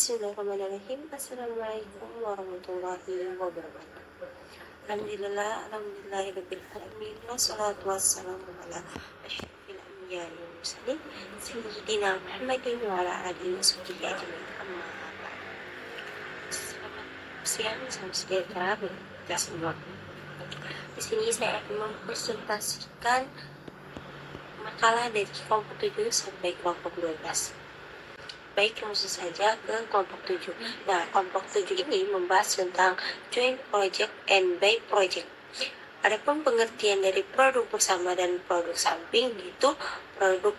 Bismillahirrahmanirrahim. Assalamualaikum warahmatullahi wabarakatuh. Alhamdulillahirabbil alamin. Wassalatu wassalamu ala asyrofil anbiya'i wal mursalin sayyidina Muhammadin wa ala alihi washabbihi ajmain. Amma ba'd. Selamat siang, salam sejahtera bagi kita semua. Di sini saya akan mempresentasikan makalah dari kelompok 7 sampai kelompok 12. Baik, langsung saja ke kelompok 7. Nah, kelompok 7 ini membahas tentang joint project and by project. Adapun pengertian dari produk bersama dan produk samping, itu produk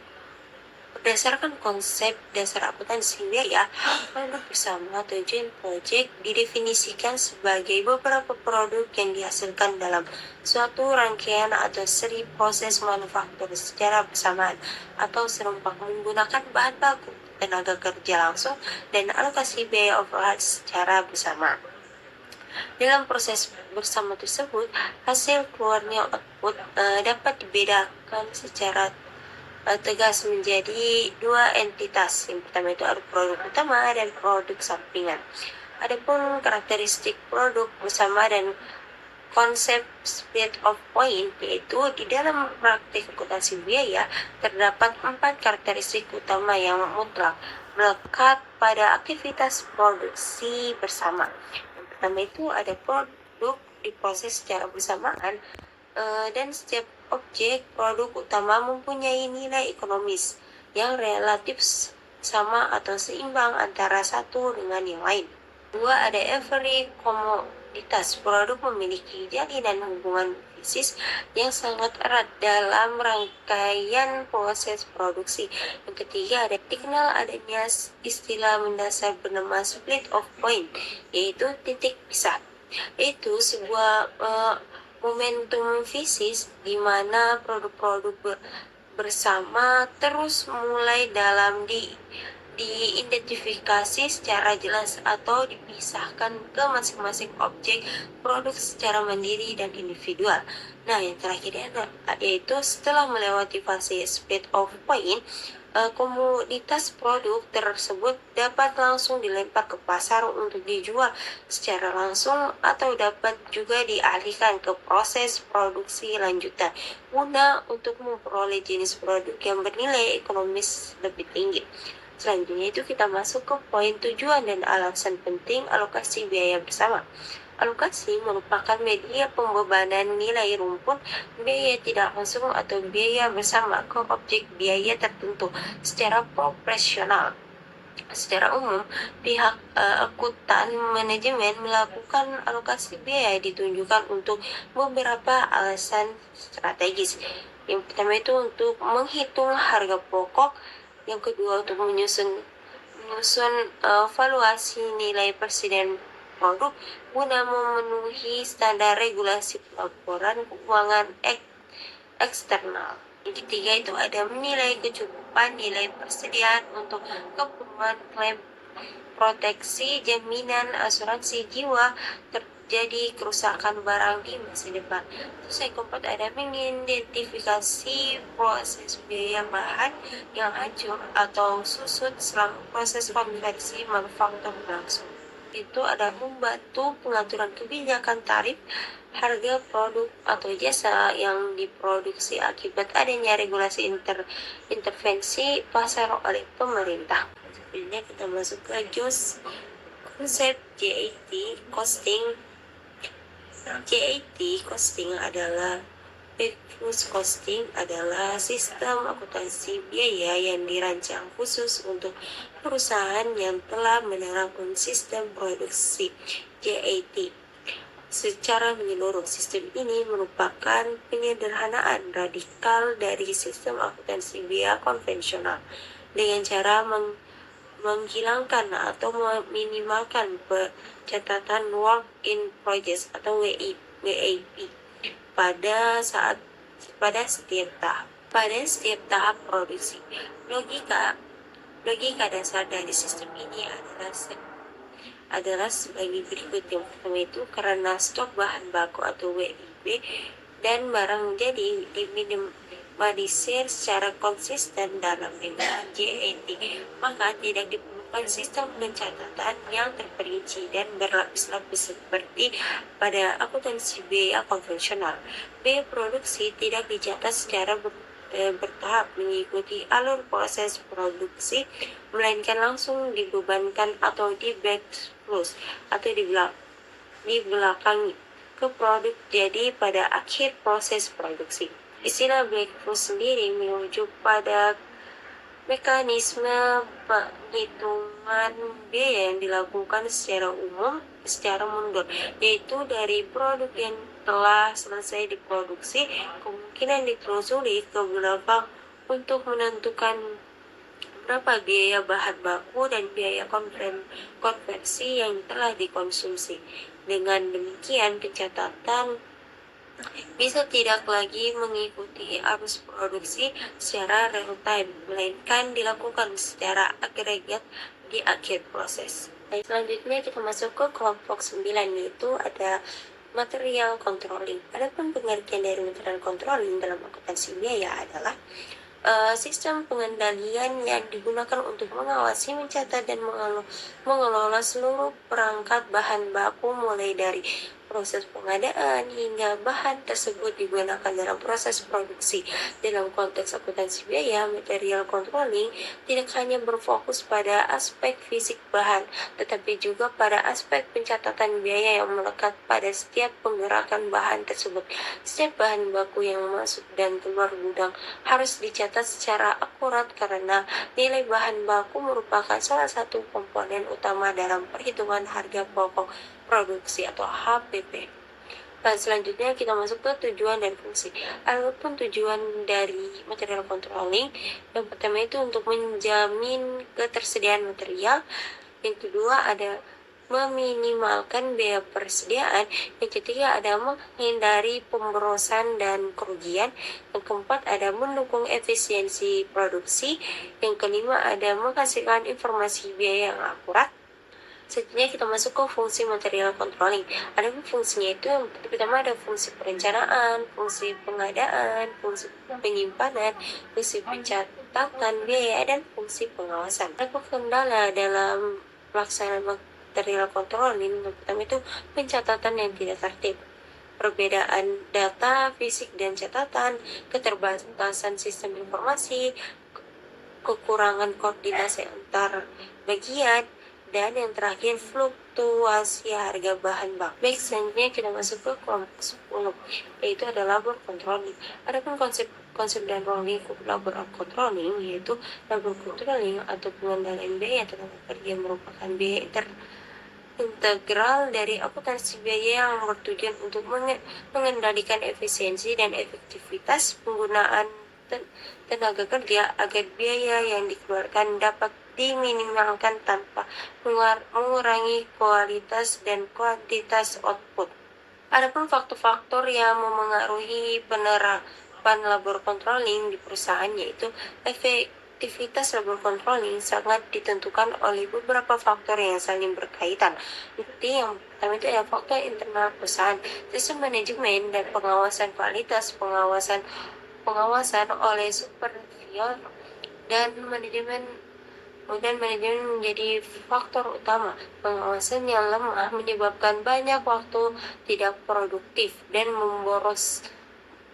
berdasarkan konsep dasar akuntansi biaya, produk bersama atau joint project didefinisikan sebagai beberapa produk yang dihasilkan dalam suatu rangkaian atau seri proses manufaktur secara bersamaan atau serempak menggunakan bahan baku, tenaga kerja langsung, dan alokasi biaya overhead secara bersama. Dalam proses bersama tersebut, hasil keluarnya output dapat dibedakan secara tegas menjadi dua entitas. Yang pertama itu ada produk utama dan produk sampingan. Adapun karakteristik produk bersama dan konsep split of point, yaitu di dalam praktik akuntansi biaya terdapat 4 karakteristik utama yang mutlak melekat pada aktivitas produksi bersama. Yang pertama itu ada produk diproses secara bersamaan, dan setiap objek produk utama mempunyai nilai ekonomis yang relatif sama atau seimbang antara satu dengan yang lain. Dua, ada every komoditas produk memiliki jalinan hubungan fisis yang sangat erat dalam rangkaian proses produksi. Yang ketiga, ada dikenal adanya istilah mendasar bernama split of point, yaitu titik pisah. Itu sebuah momentum fisis di mana produk-produk bersama terus mulai dalam diidentifikasi secara jelas atau dipisahkan ke masing-masing objek produk secara mandiri dan individual. Nah, yang terakhir yaitu setelah melewati fase split of point, komoditas produk tersebut dapat langsung dilempar ke pasar untuk dijual secara langsung atau dapat juga dialihkan ke proses produksi lanjutan guna untuk memperoleh jenis produk yang bernilai ekonomis lebih tinggi. Selanjutnya itu kita masuk ke poin tujuan dan alasan penting alokasi biaya bersama. Alokasi merupakan media pembebanan nilai rumput biaya tidak langsung atau biaya bersama ke objek biaya tertentu secara proporsional. Secara umum, pihak akuntan manajemen melakukan alokasi biaya ditunjukkan untuk beberapa alasan strategis. Yang pertama itu untuk menghitung harga pokok, yang kedua untuk menyusun valuasi nilai persediaan produk guna memenuhi standar regulasi pelaporan keuangan eksternal. Yang ketiga itu ada menilai kecukupan nilai persediaan untuk keperluan klaim proteksi jaminan asuransi jiwa terjadi kerusakan barang di masa depan. Terus yang keempat ada mengidentifikasi proses biaya bahan yang hancur atau susut selama proses konversi manufaktur berlangsung. Itu ada membantu pengaturan kebijakan tarif harga produk atau jasa yang diproduksi akibat adanya regulasi intervensi pasar oleh pemerintah. Selanjutnya kita masuk ke konsep JAT costing. JAT costing adalah Backflow costing adalah sistem akuntansi biaya yang dirancang khusus untuk perusahaan yang telah menerapkan sistem produksi JAT secara menyeluruh. Sistem ini merupakan penyederhanaan radikal dari sistem akuntansi biaya konvensional dengan cara menghilangkan atau meminimalkan pencatatan work in progress atau WIP pada setiap tahap produksi. Logika dasar dari sistem ini adalah sebagai berikut. Yang pertama itu karena stok bahan baku atau WIP dan barang jadi diminimalisir secara konsisten dalam penggunaan JAT, maka tidak diperlukan menggunakan sistem pencatatan yang terperinci dan berlapis-lapis seperti pada akuntansi biaya konvensional. Biaya produksi tidak dicatat secara bertahap mengikuti alur proses produksi, melainkan langsung dibebankan atau di backflow atau dibelakangi ke produk jadi pada akhir proses produksi. Istilah backflow sendiri merujuk pada mekanisme penghitungan biaya yang dilakukan secara mundur, yaitu dari produk yang telah selesai diproduksi kemungkinan ditelusuri ke belakang untuk menentukan berapa biaya bahan baku dan biaya konversi yang telah dikonsumsi. Dengan demikian, pencatatan bisa tidak lagi mengikuti arus produksi secara real time, melainkan dilakukan secara agregat di akhir proses. Baik, selanjutnya kita masuk ke kelompok 9, yaitu ada material controlling. Adapun pengertian dari material controlling dalam akuntansi biaya adalah sistem pengendalian yang digunakan untuk mengawasi, mencatat, dan mengelola seluruh perangkat bahan baku mulai dari proses pengadaan hingga bahan tersebut digunakan dalam proses produksi. Dalam konteks akuntansi biaya, material controlling tidak hanya berfokus pada aspek fisik bahan, tetapi juga pada aspek pencatatan biaya yang melekat pada setiap penggerakan bahan tersebut. Setiap bahan baku yang masuk dan keluar gudang harus dicatat secara akurat karena nilai bahan baku merupakan salah satu komponen utama dalam perhitungan harga pokok produksi atau HPP. Nah, selanjutnya kita masuk ke tujuan dan fungsi. Adapun tujuan dari material controlling, yang pertama itu untuk menjamin ketersediaan material. Yang kedua ada meminimalkan biaya persediaan. Yang ketiga ada menghindari pemborosan dan kerugian. Yang keempat ada mendukung efisiensi produksi. Yang kelima ada menghasilkan informasi biaya yang akurat. Selanjutnya kita masuk ke fungsi material controlling. Ada fungsinya itu yang pertama ada fungsi perencanaan, fungsi pengadaan, fungsi penyimpanan, fungsi pencatatan biaya, dan fungsi pengawasan. Ada kendala dalam pelaksanaan material controlling. Yang pertama itu pencatatan yang tidak tertib, perbedaan data fisik dan catatan, keterbatasan sistem informasi, kekurangan koordinasi antar bagian, dan yang terakhir fluktuasi harga bahan baku. Baik, selanjutnya kita masuk ke kelompok 10, yaitu ada labor controlling. Adapun konsep dan rolling labor controlling, yaitu labor controlling atau pengendalian biaya tenaga kerja merupakan biaya integral dari akuntansi biaya yang bertujuan untuk mengendalikan efisiensi dan efektivitas penggunaan tenaga kerja agar biaya yang dikeluarkan dapat diminimalkan tanpa mengurangi kualitas dan kuantitas output. Adapun faktor-faktor yang memengaruhi penerapan labor controlling di perusahaan, yaitu efektivitas labor controlling sangat ditentukan oleh beberapa faktor yang saling berkaitan. Seperti yang pertama itu ada faktor internal perusahaan, sistem manajemen dan pengawasan kualitas, pengawasan oleh superior dan manajemen menjadi faktor utama. Pengawasan yang lemah menyebabkan banyak waktu tidak produktif dan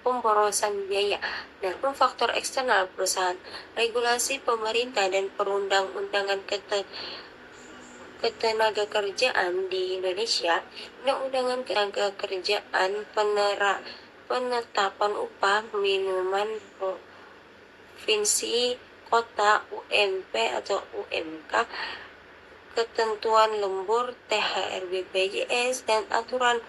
pemborosan biaya. Dan faktor eksternal perusahaan, regulasi pemerintah dan perundang-undangan ketenaga kerjaan di Indonesia, undang-undangan ketenaga kerjaan, penetapan upah minuman provinsi, kota, UMP atau UMK, ketentuan lembur, THR BPJS, dan aturan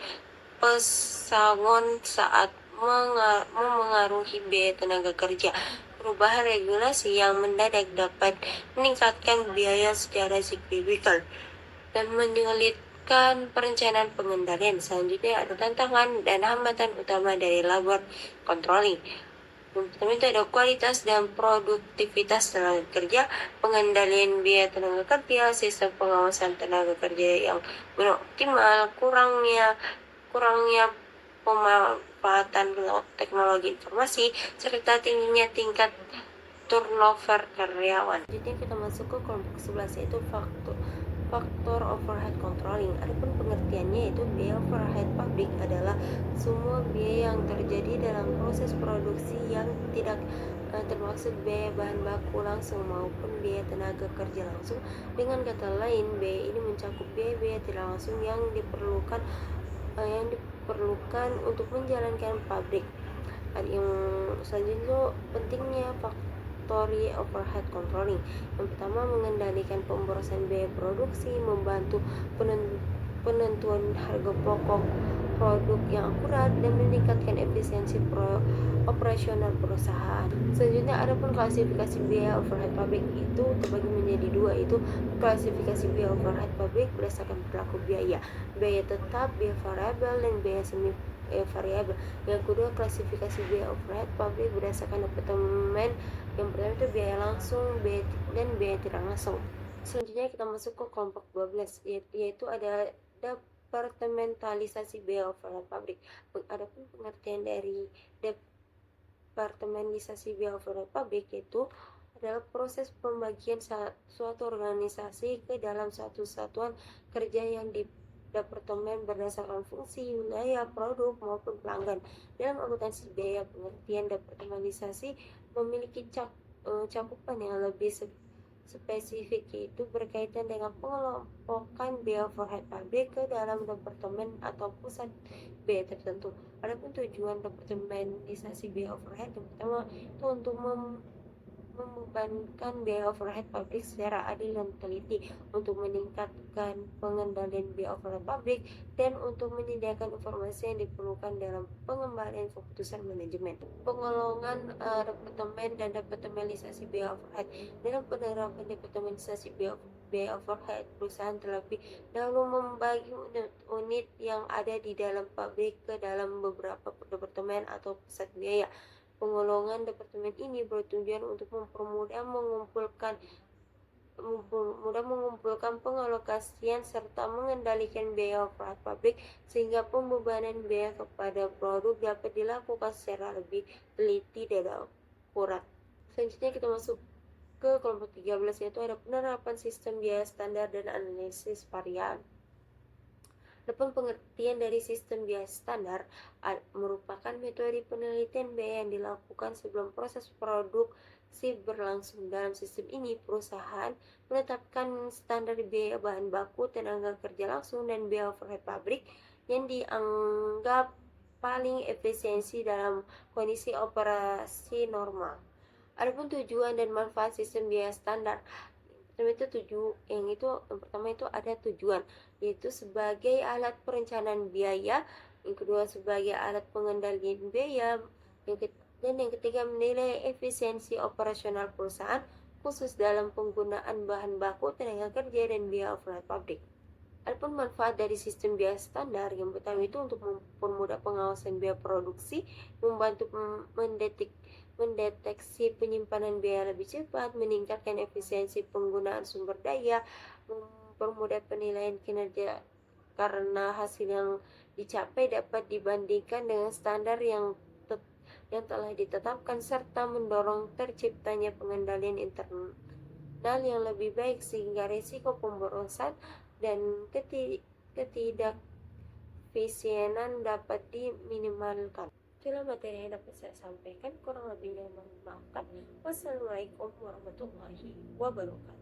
pesangon saat memengaruhi biaya tenaga kerja. Perubahan regulasi yang mendadak dapat meningkatkan biaya secara signifikan dan menyulitkan perencanaan pengendalian. Selanjutnya ada tantangan dan hambatan utama dari labor controlling. Pertama itu ada kualitas dan produktivitas tenaga kerja, pengendalian biaya tenaga kerja, sistem pengawasan tenaga kerja yang belum optimal, kurangnya pemanfaatan teknologi informasi, serta tingginya tingkat turnover karyawan. Jadi kita masuk ke kelompok 11 yaitu faktor overhead controlling. Adapun pengertiannya yaitu biaya overhead pabrik adalah semua biaya yang terjadi dalam proses produksi yang tidak termaksud biaya bahan baku langsung maupun biaya tenaga kerja langsung. Dengan kata lain, biaya ini mencakup biaya-biaya tidak langsung yang diperlukan untuk menjalankan pabrik. Yang selanjutnya pentingnya factory overhead controlling. Yang pertama, mengendalikan pemborosan biaya produksi, membantu penentuan harga pokok produk yang akurat, dan meningkatkan efisiensi operasional perusahaan. Selanjutnya, ada pun klasifikasi biaya overhead pabrik itu terbagi menjadi dua, itu klasifikasi biaya overhead pabrik berdasarkan perilaku biaya tetap, biaya variabel, dan biaya semi variabel. Yang kedua, klasifikasi biaya overhead pabrik berdasarkan departemen. Yang pertama itu biaya langsung, dan biaya tidak langsung. Selanjutnya kita masuk ke kelompok 12 yaitu ada departementalisasi biaya overhead pabrik. Adapun pengertian dari departementalisasi biaya overhead pabrik yaitu adalah proses pembagian suatu organisasi ke dalam satu satuan kerja yang departemen berdasarkan fungsi, wilayah, produk, maupun pelanggan. Dalam akuntansi biaya, pengertian departementalisasi memiliki cakupan yang lebih spesifik, yaitu berkaitan dengan pengelompokan biaya overhead pabrik ke dalam departemen atau pusat biaya tertentu. Adapun tujuan departementalisasi biaya overhead yang pertama itu untuk membebankan biaya overhead pabrik secara adil dan teliti, untuk meningkatkan pengendalian biaya overhead pabrik, dan untuk menyediakan informasi yang diperlukan dalam pengembalian keputusan manajemen. Penggolongan departemen dan departementalisasi biaya overhead. Dalam penerapan departementalisasi biaya overhead, perusahaan terlebih dahulu membagi unit yang ada di dalam pabrik ke dalam beberapa departemen atau pusat biaya. Penggolongan departemen ini bertujuan untuk mempermudah mengumpulkan pengalokasian serta mengendalikan biaya overhead pabrik, sehingga pembebanan biaya kepada produk dapat dilakukan secara lebih teliti dan akurat. Selanjutnya kita masuk ke kelompok 13 yaitu ada penerapan sistem biaya standar dan analisis varian. Adapun pengertian dari sistem biaya standar merupakan metode penelitian biaya yang dilakukan sebelum proses produksi berlangsung. Dalam sistem ini, perusahaan menetapkan standar biaya bahan baku, tenaga kerja langsung, dan biaya overhead pabrik yang dianggap paling efisiensi dalam kondisi operasi normal. Adapun tujuan dan manfaat sistem biaya standar yang pertama itu ada tujuan, yaitu sebagai alat perencanaan biaya, yang kedua sebagai alat pengendalian biaya, dan yang ketiga menilai efisiensi operasional perusahaan khusus dalam penggunaan bahan baku, tenaga kerja, dan biaya overhead pabrik. Adapun manfaat dari sistem biaya standar, yang pertama itu untuk mempermudah pengawasan biaya produksi, membantu mendeteksi penyimpanan biaya lebih cepat, meningkatkan efisiensi penggunaan sumber daya, mempermudah penilaian kinerja karena hasil yang dicapai dapat dibandingkan dengan standar yang telah ditetapkan, serta mendorong terciptanya pengendalian internal yang lebih baik sehingga risiko pemborosan dan ketidakefisienan dapat diminimalkan. Itulah materi yang dapat saya sampaikan, kurang lebihnya mohon maafkan. Wassalamualaikum warahmatullahi wabarakatuh.